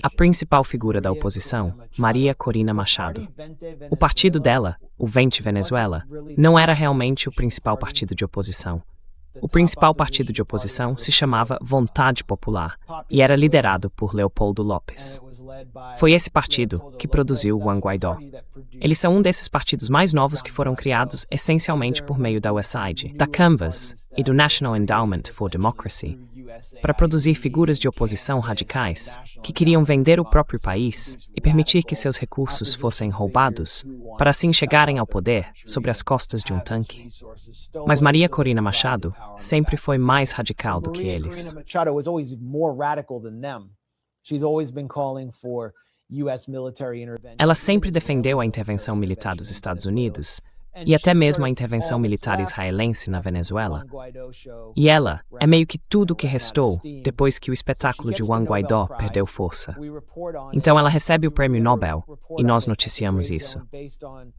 A principal figura da oposição, Maria Corina Machado. O partido dela, o Vente Venezuela, não era realmente o principal partido de oposição. O principal partido de oposição se chamava Vontade Popular e era liderado por Leopoldo López. Foi esse partido que produziu Juan Guaidó. Eles são um desses partidos mais novos que foram criados essencialmente por meio da USAID, da Canvas e do National Endowment for Democracy, para produzir figuras de oposição radicais que queriam vender o próprio país e permitir que seus recursos fossem roubados para assim chegarem ao poder sobre as costas de um tanque. Mas Maria Corina Machado sempre foi mais radical do que eles. Ela sempre defendeu a intervenção militar dos Estados Unidos e até mesmo a intervenção militar israelense na Venezuela. E ela é meio que tudo o que restou depois que o espetáculo de Juan Guaidó perdeu força. Então ela recebe o Prêmio Nobel e nós noticiamos isso.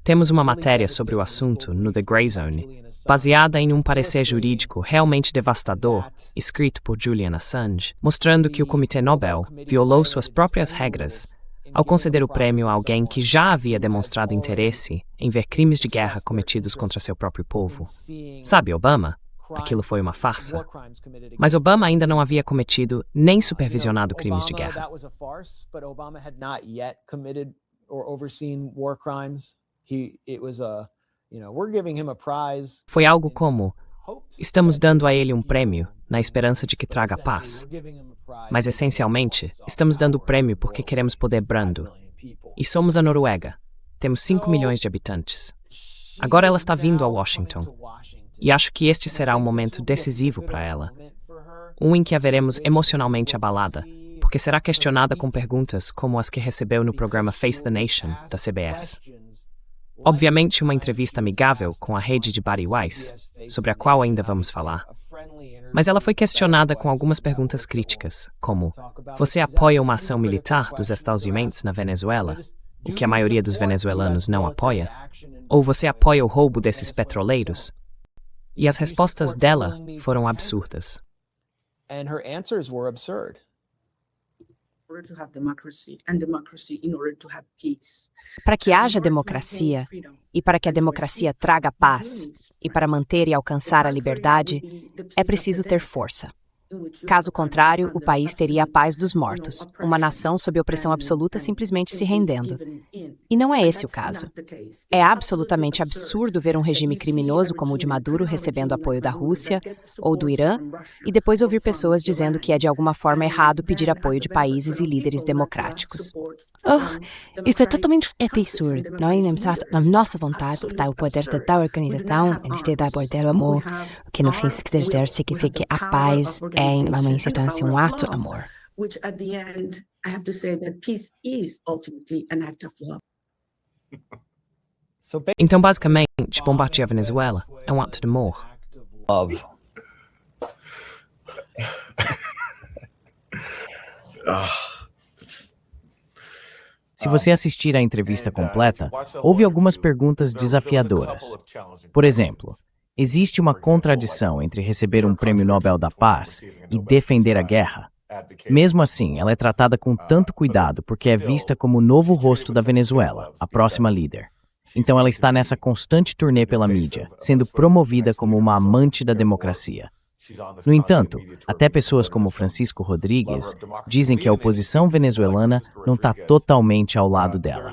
Temos uma matéria sobre o assunto no The Grey Zone, baseada em um parecer jurídico realmente devastador, escrito por Julian Assange, mostrando que o Comitê Nobel violou suas próprias regras ao conceder o prêmio a alguém que já havia demonstrado interesse em ver crimes de guerra cometidos contra seu próprio povo. Sabe, Obama? Aquilo foi uma farsa. Mas Obama ainda não havia cometido nem supervisionado crimes de guerra. Foi algo como: estamos dando a ele um prêmio na esperança de que traga paz. Mas, essencialmente, estamos dando o prêmio porque queremos poder brando. E somos a Noruega. Temos 5 milhões de habitantes. Agora ela está vindo a Washington. E acho que este será um momento decisivo para ela. Um em que a veremos emocionalmente abalada, porque será questionada com perguntas como as que recebeu no programa Face the Nation, da CBS. Obviamente, uma entrevista amigável com a rede de Bari Weiss, sobre a qual ainda vamos falar. Mas ela foi questionada com algumas perguntas críticas, como: você apoia uma ação militar dos Estados Unidos na Venezuela, o que a maioria dos venezuelanos não apoia? Ou você apoia o roubo desses petroleiros? E as respostas dela foram absurdas. Para que haja democracia, e para que a democracia traga paz, e para manter e alcançar a liberdade, é preciso ter força. Caso contrário, o país teria a paz dos mortos, uma nação sob opressão absoluta simplesmente se rendendo. E não é esse o caso. É absolutamente absurdo ver um regime criminoso como o de Maduro recebendo apoio da Rússia ou do Irã e depois ouvir pessoas dizendo que é de alguma forma errado pedir apoio de países e líderes democráticos. Isso é totalmente absurdo. Na nossa vontade está o poder da organização, eles têm o poder do amor, o que no fim quer dizer significa a paz em uma instância, um ato de amor. Então, basicamente, bombardear a Venezuela é um ato de amor. Se você assistir à entrevista completa, houve algumas perguntas desafiadoras. Por exemplo, existe uma contradição entre receber um Prêmio Nobel da Paz e defender a guerra? Mesmo assim, ela é tratada com tanto cuidado porque é vista como o novo rosto da Venezuela, a próxima líder. Então ela está nessa constante turnê pela mídia, sendo promovida como uma amante da democracia. No entanto, até pessoas como Francisco Rodrigues dizem que a oposição venezuelana não está totalmente ao lado dela.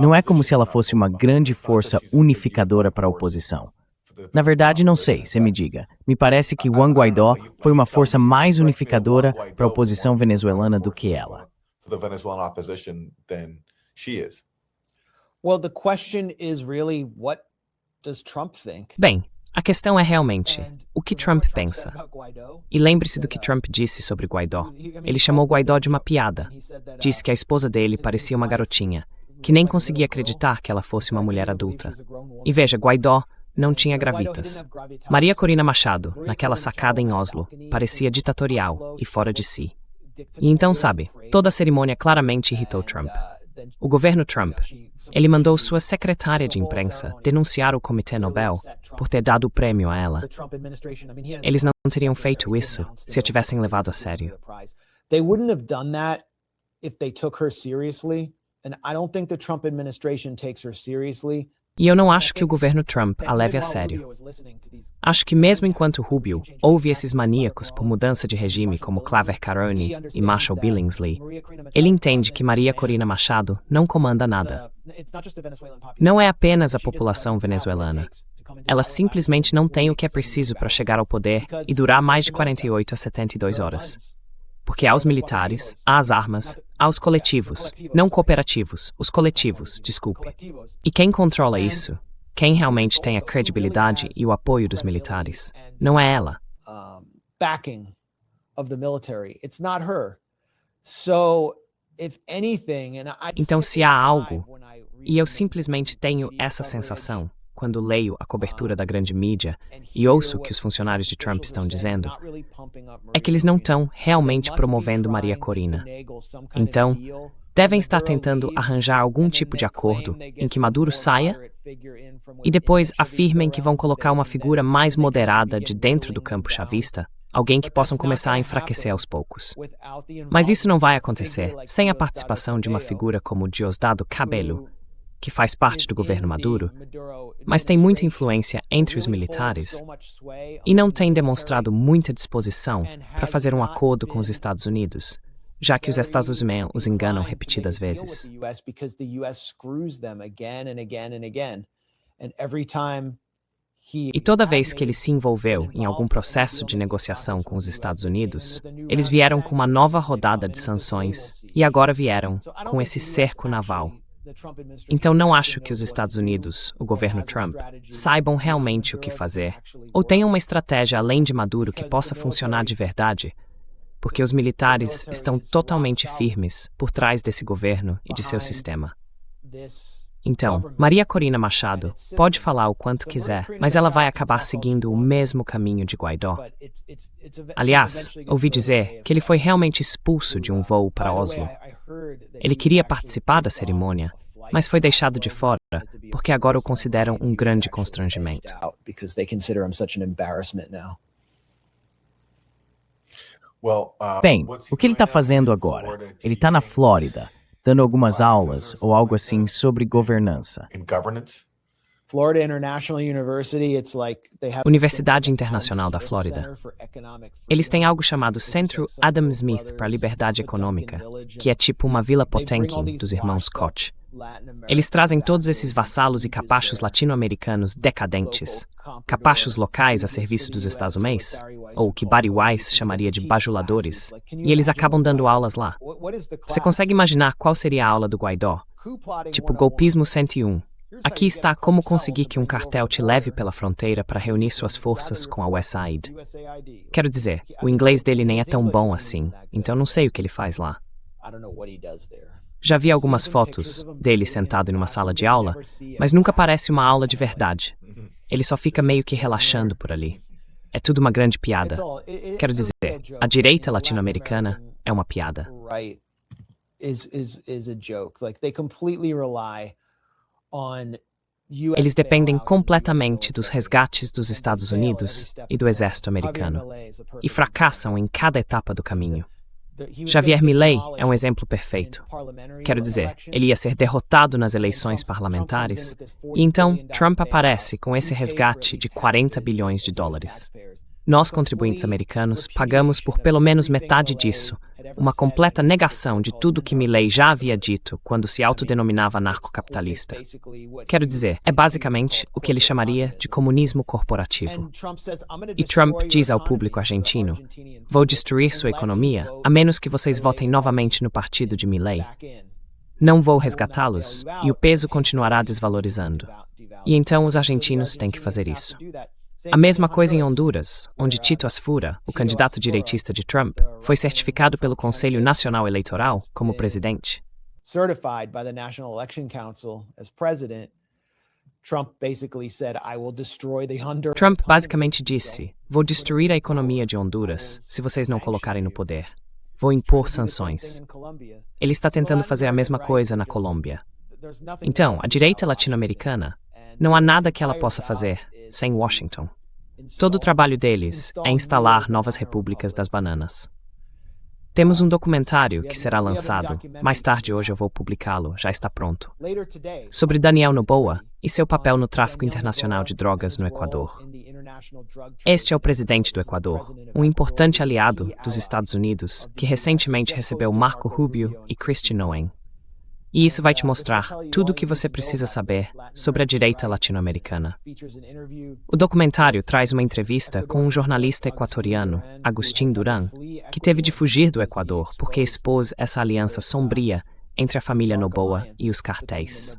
Não é como se ela fosse uma grande força unificadora para a oposição. Na verdade, não sei, você me diga. Me parece que Juan Guaidó foi uma força mais unificadora para a oposição venezuelana do que ela. Bem, a questão é realmente o que Trump pensa. E lembre-se do que Trump disse sobre Guaidó. Ele chamou Guaidó de uma piada. Disse que a esposa dele parecia uma garotinha, que nem conseguia acreditar que ela fosse uma mulher adulta. E veja, Guaidó não tinha gravitas. Maria Corina Machado, naquela sacada em Oslo, parecia ditatorial e fora de si. E então, sabe, toda a cerimônia claramente irritou Trump. O governo Trump, ele mandou sua secretária de imprensa denunciar o Comitê Nobel por ter dado o prêmio a ela. Eles não teriam feito isso se a tivessem levado a sério. They wouldn't have done that if they took her seriously, and I don't think the Trump administration takes her seriously. E eu não acho que o governo Trump a leve a sério. Acho que mesmo enquanto Rubio ouve esses maníacos por mudança de regime como Claver Carone e Marshall Billingsley, ele entende que Maria Corina Machado não comanda nada. Não é apenas a população venezuelana. Ela simplesmente não tem o que é preciso para chegar ao poder e durar mais de 48 a 72 horas. Porque aos militares, às armas, aos coletivos, não cooperativos, os coletivos, desculpe. E quem controla isso, quem realmente tem a credibilidade e o apoio dos militares, não é ela. Backing of the military. It's not her. So, if anything, Então, se há algo, e eu simplesmente tenho essa sensação, quando leio a cobertura da grande mídia e ouço o que os funcionários de Trump estão dizendo, é que eles não estão realmente promovendo Maria Corina. Então, devem estar tentando arranjar algum tipo de acordo em que Maduro saia e depois afirmem que vão colocar uma figura mais moderada de dentro do campo chavista, alguém que possam começar a enfraquecer aos poucos. Mas isso não vai acontecer sem a participação de uma figura como Diosdado Cabello, que faz parte do governo Maduro, mas tem muita influência entre os militares e não tem demonstrado muita disposição para fazer um acordo com os Estados Unidos, já que os Estados Unidos os enganam repetidas vezes. E toda vez que ele se envolveu em algum processo de negociação com os Estados Unidos, eles vieram com uma nova rodada de sanções e agora vieram com esse cerco naval. Então não acho que os Estados Unidos, o governo Trump, saibam realmente o que fazer, ou tenham uma estratégia além de Maduro que possa funcionar de verdade, porque os militares estão totalmente firmes por trás desse governo e de seu sistema. Então, Maria Corina Machado pode falar o quanto quiser, mas ela vai acabar seguindo o mesmo caminho de Guaidó. Aliás, ouvi dizer que ele foi realmente expulso de um voo para Oslo. Ele queria participar da cerimônia, mas foi deixado de fora porque agora o consideram um grande constrangimento. Bem, o que ele está fazendo agora? Ele está na Flórida, dando algumas aulas ou algo assim sobre governança. Universidade Internacional da Flórida. Eles têm algo chamado Centro Adam Smith para a Liberdade Econômica, que é tipo uma Vila Potemkin dos irmãos Koch. Eles trazem todos esses vassalos e capachos latino-americanos decadentes, capachos locais a serviço dos Estados Unidos, ou o que Barry Weiss chamaria de bajuladores, e eles acabam dando aulas lá. Você consegue imaginar qual seria a aula do Guaidó? Tipo golpismo 101. Aqui está como conseguir que um cartel te leve pela fronteira para reunir suas forças com a USAID. Quero dizer, o inglês dele nem é tão bom assim, então não sei o que ele faz lá. Já vi algumas fotos dele sentado em uma sala de aula, mas nunca parece uma aula de verdade. Ele só fica meio que relaxando por ali. É tudo uma grande piada. Quero dizer, a direita latino-americana é uma piada. Eles dependem completamente dos resgates dos Estados Unidos e do exército americano, e fracassam em cada etapa do caminho. Javier Milei é um exemplo perfeito. Quero dizer, ele ia ser derrotado nas eleições parlamentares, e então Trump aparece com esse resgate de 40 bilhões de dólares. Nós, contribuintes americanos, pagamos por pelo menos metade disso, uma completa negação de tudo que Milei já havia dito quando se autodenominava anarcocapitalista. Quero dizer, é basicamente o que ele chamaria de comunismo corporativo. E Trump diz ao público argentino, vou destruir sua economia, a menos que vocês votem novamente no partido de Milei. Não vou resgatá-los, e o peso continuará desvalorizando. E então os argentinos têm que fazer isso. A mesma coisa em Honduras, onde Tito Asfura, o candidato direitista de Trump, foi certificado pelo Conselho Nacional Eleitoral como presidente. Trump basicamente disse, vou destruir a economia de Honduras se vocês não colocarem no poder. vou impor sanções. Ele está tentando fazer a mesma coisa na Colômbia. Então, a direita latino-americana, não há nada que ela possa fazer sem Washington. Todo o trabalho deles é instalar novas repúblicas das bananas. Temos um documentário que será lançado, mais tarde hoje eu vou publicá-lo, já está pronto, sobre Daniel Noboa e seu papel no tráfico internacional de drogas no Equador. Este é o presidente do Equador, um importante aliado dos Estados Unidos, que recentemente recebeu Marco Rubio e Kristi Noem. E isso vai te mostrar tudo o que você precisa saber sobre a direita latino-americana. O documentário traz uma entrevista com um jornalista equatoriano, Agustín Duran, que teve de fugir do Equador porque expôs essa aliança sombria entre a família Noboa e os cartéis.